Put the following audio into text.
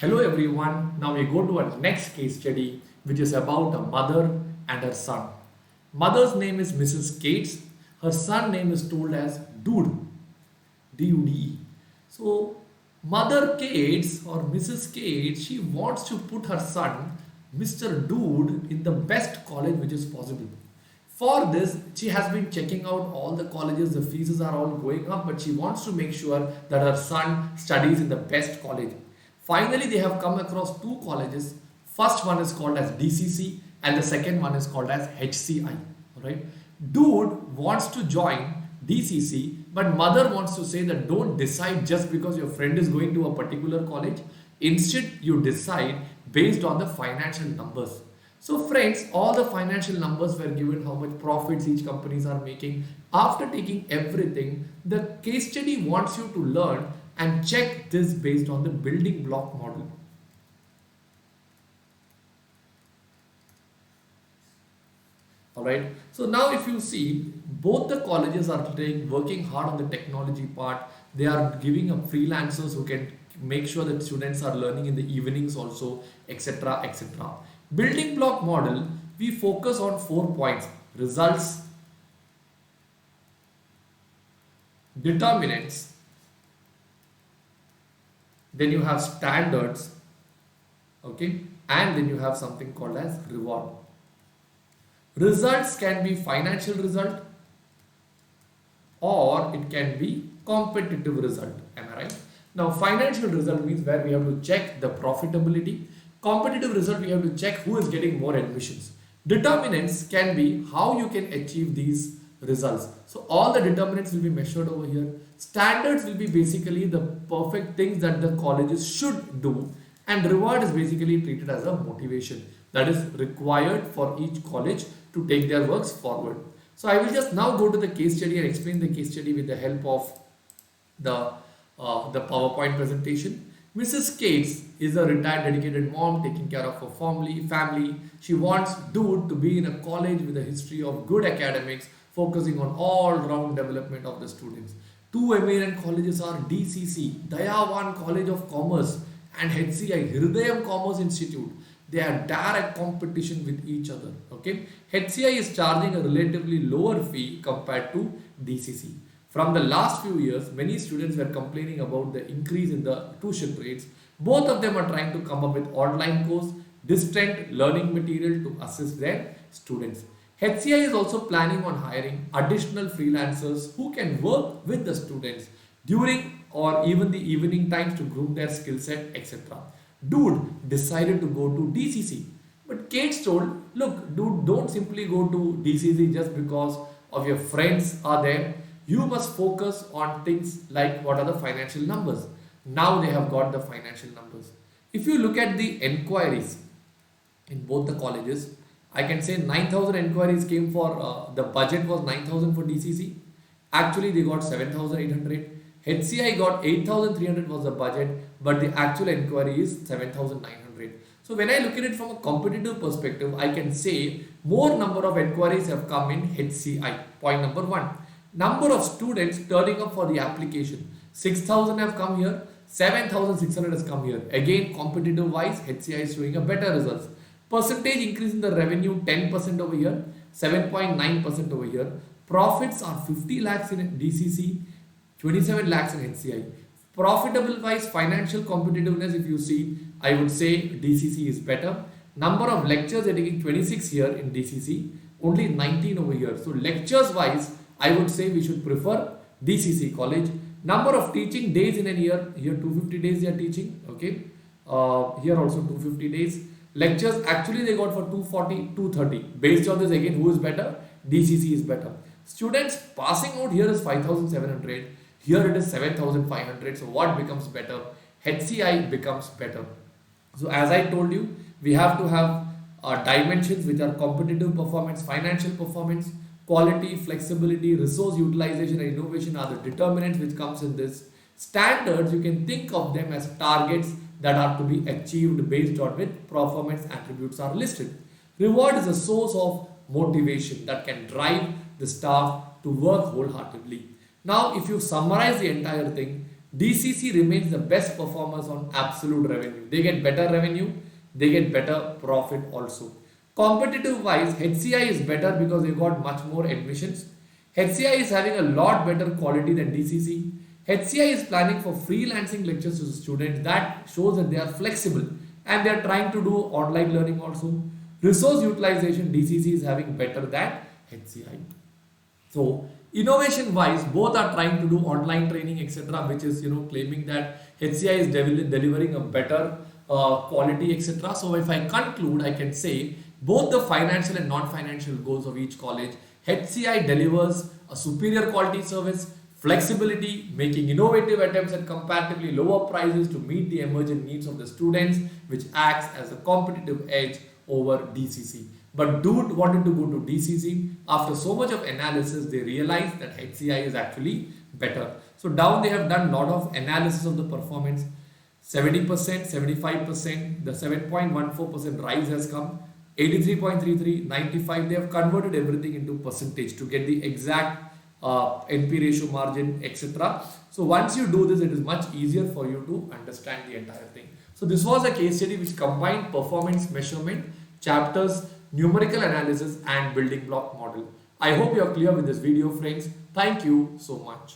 Hello everyone. Now we go to our next case study, which is about a mother and her son. Mother's name is Mrs. Cates. Her son name is told as Dude, Dude. So Mother Cates or Mrs. Cates, she wants to put her son, Mr. Dude, in the best college which is possible. For this, she has been checking out all the colleges, the fees are all going up, but she wants to make sure that her son studies in the best college. Finally, they have come across two colleges. First one is called as DCC and the second one is called as HCI. Alright. Dude wants to join DCC, but mother wants to say that don't decide just because your friend is going to a particular college. Instead, you decide based on the financial numbers. So friends, all the financial numbers were given, how much profits each companies are making. After taking everything, the case study wants you to learn and check this based on the building block model. Alright, so now if you see, both the colleges are working hard on the technology part. They are giving up freelancers who can make sure that students are learning in the evenings also, etc. etc. Building block model, we focus on 4 points: results, determinants, then you have standards, okay, and then you have something called as reward. Results can be financial result or it can be competitive result. Am I right? Now financial result means where we have to check the profitability. Competitive result, we have to check who is getting more admissions. Determinants can be how you can achieve these results. So all the determinants will be measured over here. Standards will be basically the perfect things that the colleges should do, and reward is basically treated as a motivation that is required for each college to take their works forward. So I will just now go to the case study and explain the case study with the help of the PowerPoint presentation. Mrs. Cates is a retired dedicated mom taking care of her family. She wants Dude to be in a college with a history of good academics, focusing on all-round development of the students. Two eminent colleges are DCC, Dayavan College of Commerce, and HCI, Hridayam Commerce Institute. They are direct competition with each other. Okay, HCI is charging a relatively lower fee compared to DCC. From the last few years, many students were complaining about the increase in the tuition rates. Both of them are trying to come up with online course, distant learning material to assist their students. HCI is also planning on hiring additional freelancers who can work with the students during or even the evening times to groom their skill set, etc. Dude decided to go to DCC. But Cates told, look, dude, don't simply go to DCC just because of your friends are there. You must focus on things like what are the financial numbers. Now they have got the financial numbers. If you look at the enquiries in both the colleges, I can say 9,000 enquiries came for, the budget was 9,000 for DCC. Actually, they got 7,800. HCI got 8,300 was the budget, but the actual enquiry is 7,900. So when I look at it from a competitive perspective, I can say more number of enquiries have come in HCI. Point number one. Number of students turning up for the application. 6,000 have come here, 7,600 has come here. Again, competitive wise, HCI is showing a better results. Percentage increase in the revenue 10% over here, 7.9% over here. Profits are 50 lakhs in DCC, 27 lakhs in HCI. Profitable wise, financial competitiveness, if you see, I would say DCC is better. Number of lectures are taking 26 here in DCC, only 19 over here. So lectures wise, I would say we should prefer DCC college. Number of teaching days in a year, here 250 days they are teaching, okay. Here also 250 days. Lectures actually they got for 240, 230. Based on this again, who is better? DCC is better. Students passing out here is 5,700. Here it is 7,500. So what becomes better? HCI becomes better. So as I told you, we have to have dimensions which are competitive performance, financial performance, quality, flexibility, resource utilization and innovation are the determinants which comes in this. Standards, you can think of them as targets that are to be achieved based on which performance attributes are listed. Reward is a source of motivation that can drive the staff to work wholeheartedly. Now, if you summarize the entire thing, DCC remains the best performers on absolute revenue. They get better revenue, they get better profit also. Competitive wise, HCI is better because they got much more admissions. HCI is having a lot better quality than DCC. HCI is planning for freelancing lectures to the students. That shows that they are flexible and they are trying to do online learning also. Resource utilization, DCC is having better than HCI. So innovation wise, both are trying to do online training, etc., which is claiming that HCI is delivering a better quality, etc. So if I conclude, I can say both the financial and non-financial goals of each college, HCI delivers a superior quality service, flexibility, making innovative attempts at comparatively lower prices to meet the emergent needs of the students, which acts as a competitive edge over DCC. But dude wanted to go to DCC. After so much of analysis, they realized that HCI is actually better. So down they have done a lot of analysis of the performance. 70%, 75%, the 7.14% rise has come. 83.33, 95. They have converted everything into percentage to get the exact NP ratio margin, etc. So once you do this, it is much easier for you to understand the entire thing. So this was a case study which combined performance measurement, chapters, numerical analysis and building block model. I hope you are clear with this video, friends. Thank you so much.